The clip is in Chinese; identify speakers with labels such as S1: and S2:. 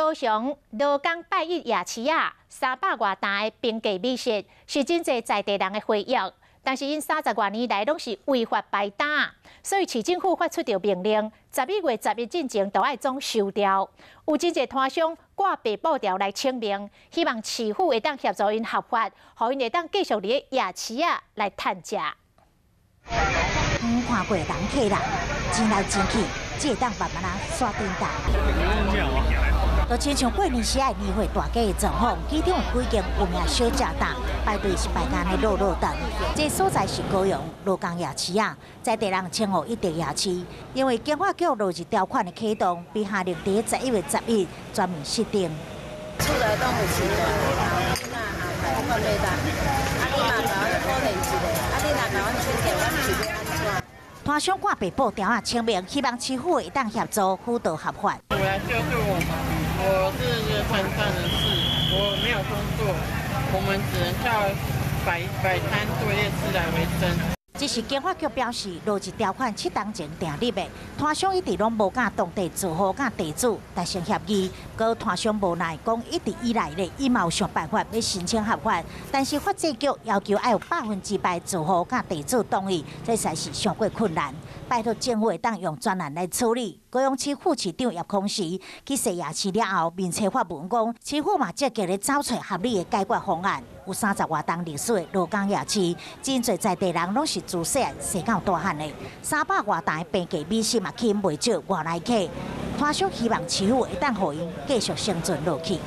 S1: 高雄罗岗拜一夜市啊，300多摊的平价美食是真侪在地人的回忆。但是因30多年来拢是违法摆摊，所以市政府发出条命令，11月10日进前都要总收掉。有真侪摊商挂白布条来声明，希望市府会当协助因合法，互因会当继续伫个夜市啊来趁食。
S2: 看过人客人，钱来钱去，只会当慢慢啊刷顶档。就亲像过年时啊年会大家的状况，机场有几间有名小食档，排队是排间的肉肉等。这所在是高雄罗岗夜市啊，在地人称呼一地夜市，因为经法局落日条款的启动，并下令伫11月10日全面设定。
S3: 厝内拢有饲的，囡仔下排款袂当，啊你嘛甲阮可怜一下，啊你若甲阮请假，阮是要安怎？
S2: 摊商挂白布条啊声明，希望市府会当协助辅导合法。
S4: 我来救助我们。我是残障人士，我没有工作，我们只能靠摆摊作业吃来为生。
S2: 这是经法局表示，落日条款7天前订立的，摊商一直拢无甲当地住户甲地主达成协议，个摊商无奈讲一直以来咧，伊嘛有想办法要申请合法，但是法制局要求要有100%住户甲地主同意，这实在是上过困难。拜托政府会当用专案来处理。高雄市副市长叶匡时去设夜市了后，面册发文讲，市府嘛积极咧找出合理的解决方案。有30多档历史的罗岗夜市，真侪在地人拢是自细生到大汉的，300多档的平价美食嘛吸引袂少外来客。摊商希望市府会当互因继续生存落去。